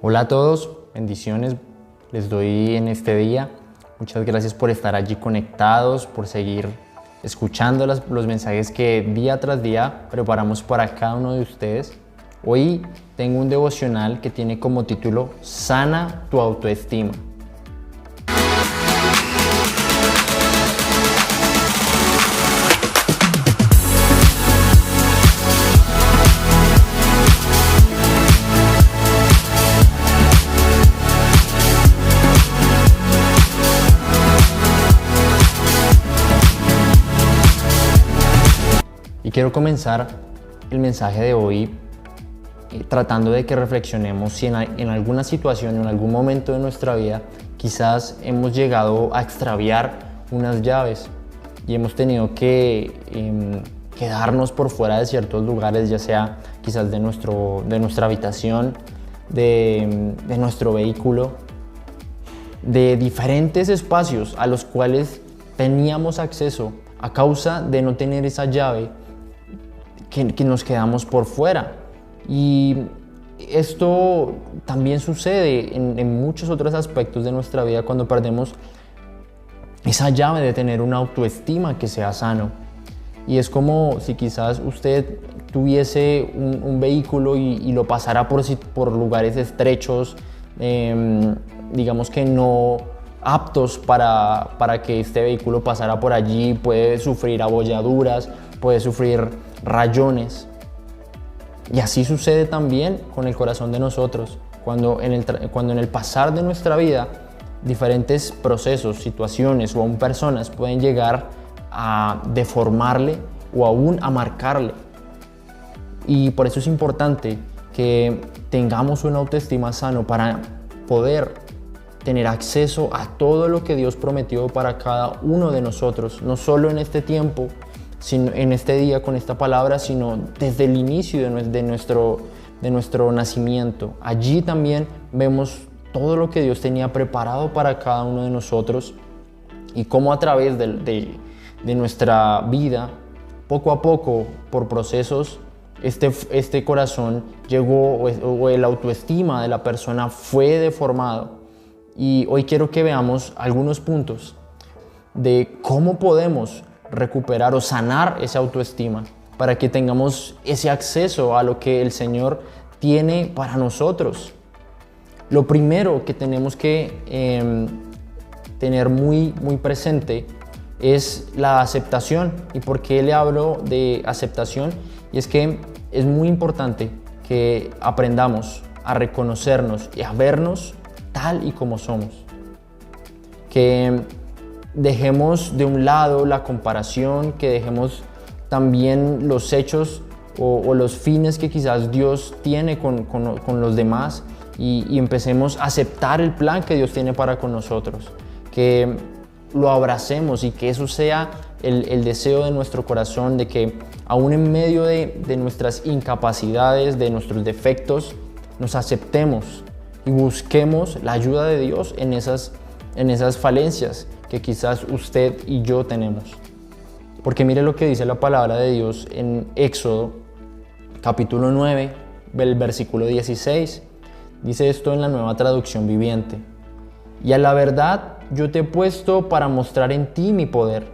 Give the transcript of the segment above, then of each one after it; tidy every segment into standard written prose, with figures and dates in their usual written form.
Hola a todos, bendiciones les doy en este día. Muchas gracias por estar allí conectados, por seguir escuchando los mensajes que día tras día preparamos para cada uno de ustedes. Hoy tengo un devocional que tiene como título Sana tu autoestima. Y quiero comenzar el mensaje de hoy tratando de que reflexionemos si en alguna situación, en algún momento de nuestra vida, quizás hemos llegado a extraviar unas llaves y hemos tenido que quedarnos por fuera de ciertos lugares, ya sea quizás de nuestra habitación, de nuestro vehículo, de diferentes espacios a los cuales teníamos acceso a causa de no tener esa llave, que nos quedamos por fuera. Y esto también sucede en muchos otros aspectos de nuestra vida cuando perdemos esa llave de tener una autoestima que sea sano. Y es como si quizás usted tuviese un vehículo y lo pasara por lugares estrechos, digamos que no aptos para que este vehículo pasara por allí. Puede sufrir abolladuras, puede sufrir rayones. Y así sucede también con el corazón de nosotros, cuando en el pasar de nuestra vida diferentes procesos, situaciones o aún personas pueden llegar a deformarle o aún a marcarle. Y por eso es importante que tengamos una autoestima sano para poder tener acceso a todo lo que Dios prometió para cada uno de nosotros, no solo en este tiempo, sino en este día con esta palabra, sino desde el inicio de nuestro nacimiento. Allí también vemos todo lo que Dios tenía preparado para cada uno de nosotros y cómo a través de nuestra vida, poco a poco, por procesos, este corazón llegó o el autoestima de la persona fue deformado. Y hoy quiero que veamos algunos puntos de cómo podemos recuperar o sanar esa autoestima para que tengamos ese acceso a lo que el Señor tiene para nosotros. Lo primero que tenemos que tener muy presente es la aceptación. ¿Y por qué le hablo de aceptación? Y es que es muy importante que aprendamos a reconocernos y a vernos tal y como somos. Que dejemos de un lado la comparación, que dejemos también los hechos o los fines que quizás Dios tiene con los demás y empecemos a aceptar el plan que Dios tiene para con nosotros. Que lo abracemos y que eso sea el deseo de nuestro corazón, de que aún en medio de nuestras incapacidades, de nuestros defectos, nos aceptemos y busquemos la ayuda de Dios en esas falencias que quizás usted y yo tenemos. Porque mire lo que dice la palabra de Dios en Éxodo, capítulo 9, el versículo 16. Dice esto en la Nueva Traducción Viviente. Y a la verdad yo te he puesto para mostrar en ti mi poder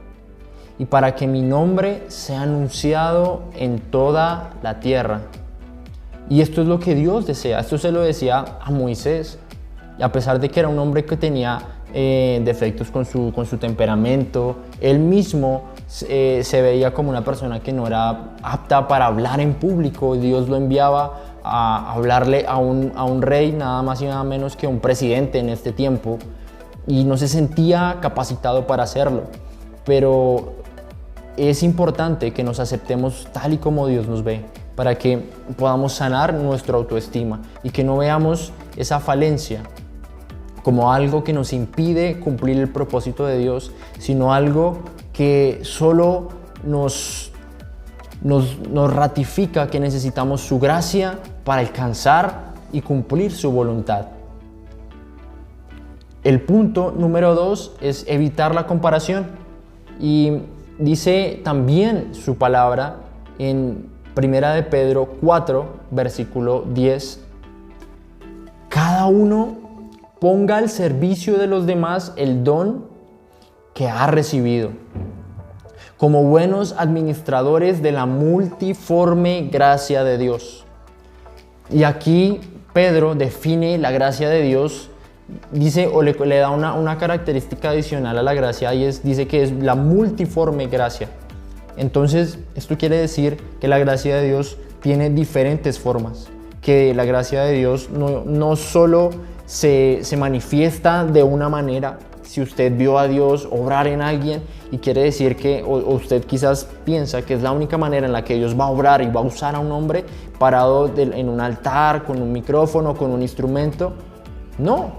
y para que mi nombre sea anunciado en toda la tierra. Y esto es lo que Dios desea. Esto se lo decía a Moisés. Y a pesar de que era un hombre que tenía defectos con su temperamento, él mismo se veía como una persona que no era apta para hablar en público. Dios lo enviaba a hablarle a un rey, nada más y nada menos que un presidente en este tiempo, y no se sentía capacitado para hacerlo. Pero es importante que nos aceptemos tal y como Dios nos ve, para que podamos sanar nuestra autoestima y que no veamos esa falencia como algo que nos impide cumplir el propósito de Dios, sino algo que solo nos ratifica que necesitamos su gracia para alcanzar y cumplir su voluntad. El punto número 2 es evitar la comparación. Y dice también su palabra en 1 de Pedro 4, versículo 10. cada uno ponga al servicio de los demás el don que ha recibido, como buenos administradores de la multiforme gracia de Dios. Y aquí Pedro define la gracia de Dios, dice o le da una característica adicional a la gracia y dice que es la multiforme gracia. Entonces, esto quiere decir que la gracia de Dios tiene diferentes formas, que la gracia de Dios no solo se manifiesta de una manera. Si usted vio a Dios obrar en alguien y quiere decir que, o usted quizás piensa que es la única manera en la que Dios va a obrar y va a usar a un hombre parado en un altar, con un micrófono, con un instrumento. No,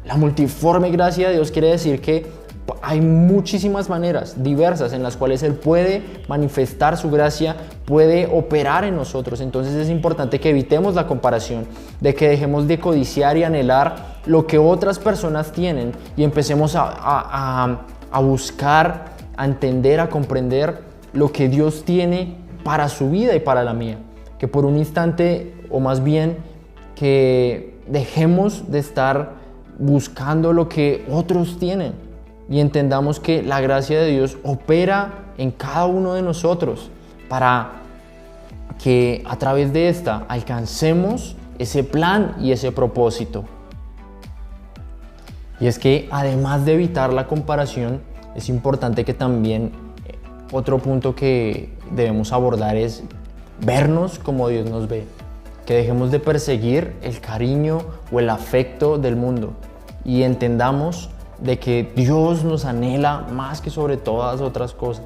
la multiforme gracia de Dios quiere decir que hay muchísimas maneras diversas en las cuales Él puede manifestar su gracia, puede operar en nosotros. Entonces es importante que evitemos la comparación, de que dejemos de codiciar y anhelar lo que otras personas tienen y empecemos a buscar, a entender, a comprender lo que Dios tiene para su vida y para la mía. Que por un instante, o más bien que dejemos de estar buscando lo que otros tienen y entendamos que la gracia de Dios opera en cada uno de nosotros para que a través de esta alcancemos ese plan y ese propósito. Y es que además de evitar la comparación, es importante que también otro punto que debemos abordar es vernos como Dios nos ve, que dejemos de perseguir el cariño o el afecto del mundo y entendamos de que Dios nos anhela más que sobre todas otras cosas,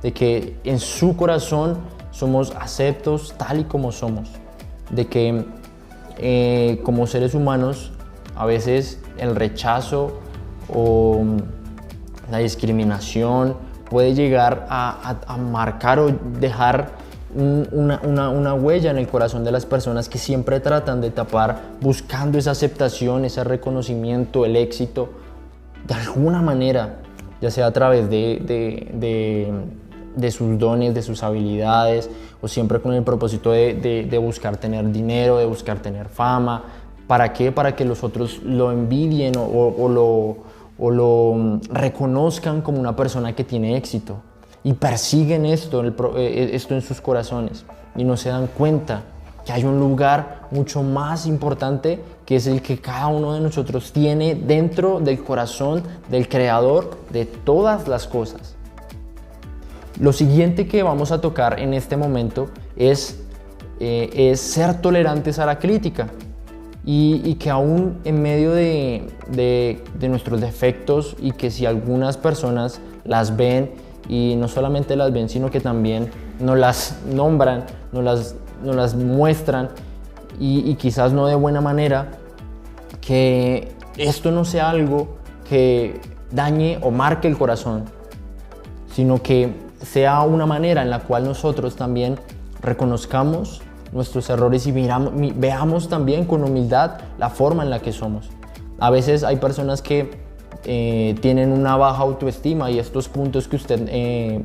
de que en su corazón somos aceptos tal y como somos, de que como seres humanos a veces el rechazo o la discriminación puede llegar a marcar o dejar una huella en el corazón de las personas que siempre tratan de tapar buscando esa aceptación, ese reconocimiento, el éxito de alguna manera, ya sea a través de sus dones, de sus habilidades, o siempre con el propósito de buscar tener dinero, de buscar tener fama. ¿Para qué? Para que los otros lo envidien o lo reconozcan como una persona que tiene éxito. Y persiguen esto en sus corazones y no se dan cuenta que hay un lugar mucho más importante, que es el que cada uno de nosotros tiene dentro del corazón del Creador de todas las cosas. Lo siguiente que vamos a tocar en este momento es ser tolerantes a la crítica y que aún en medio de nuestros defectos, y que si algunas personas las ven y no solamente las ven, sino que también nos las nombran, nos las muestran y quizás no de buena manera, que esto no sea algo que dañe o marque el corazón, sino que sea una manera en la cual nosotros también reconozcamos nuestros errores y veamos también con humildad la forma en la que somos. A veces hay personas que tienen una baja autoestima, y estos puntos que usted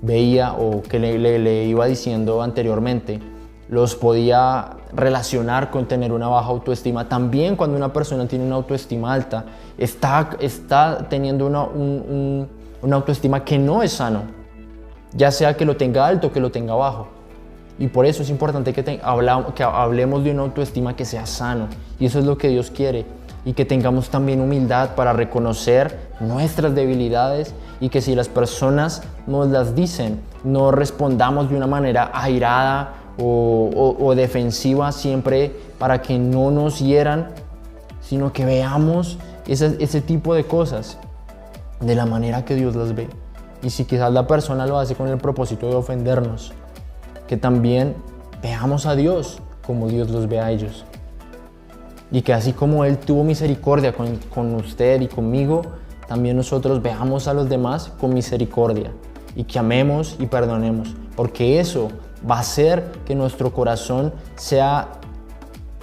veía o que le iba diciendo anteriormente los podía relacionar con tener una baja autoestima. También cuando una persona tiene una autoestima alta, está teniendo una autoestima que no es sano, ya sea que lo tenga alto o que lo tenga bajo. Y por eso es importante que hablemos de una autoestima que sea sano, y eso es lo que Dios quiere, y que tengamos también humildad para reconocer nuestras debilidades, y que si las personas nos las dicen, no respondamos de una manera airada o defensiva siempre para que no nos hieran, sino que veamos ese tipo de cosas de la manera que Dios las ve. Y si quizás la persona lo hace con el propósito de ofendernos, que también veamos a Dios como Dios los ve a ellos. Y que así como Él tuvo misericordia con usted y conmigo, también nosotros veamos a los demás con misericordia, y que amemos y perdonemos, porque eso va a hacer que nuestro corazón sea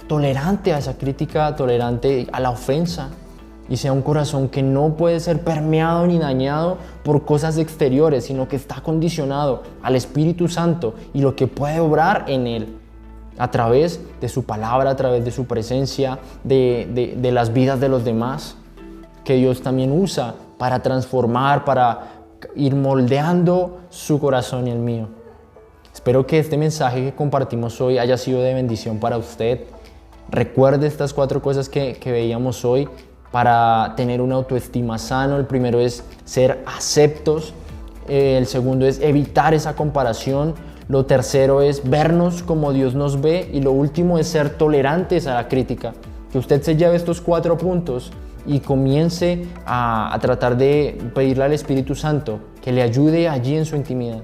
tolerante a esa crítica, tolerante a la ofensa, y sea un corazón que no puede ser permeado ni dañado por cosas exteriores, sino que está condicionado al Espíritu Santo y lo que puede obrar en él. a través de su palabra, a través de su presencia, de las vidas de los demás, que Dios también usa para transformar, para ir moldeando su corazón y el mío. Espero que este mensaje que compartimos hoy haya sido de bendición para usted. Recuerde estas 4 cosas que veíamos hoy para tener una autoestima sano. El primero es ser aceptos. El segundo es evitar esa comparación. Lo tercero es vernos como Dios nos ve. Y lo último es ser tolerantes a la crítica. Que usted se lleve estos 4 puntos y comience a tratar de pedirle al Espíritu Santo que le ayude allí en su intimidad,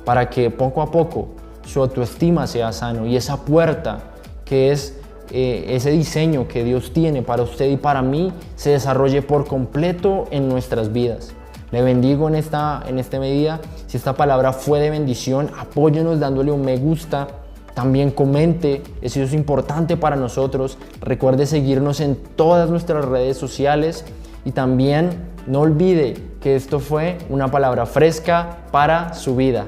para que poco a poco su autoestima sea sano y esa puerta que es ese diseño que Dios tiene para usted y para mí se desarrolle por completo en nuestras vidas. Le bendigo en esta medida. Si esta palabra fue de bendición, apóyenos dándole un me gusta. También comente, eso es importante para nosotros. Recuerde seguirnos en todas nuestras redes sociales y también no olvide que esto fue una palabra fresca para su vida.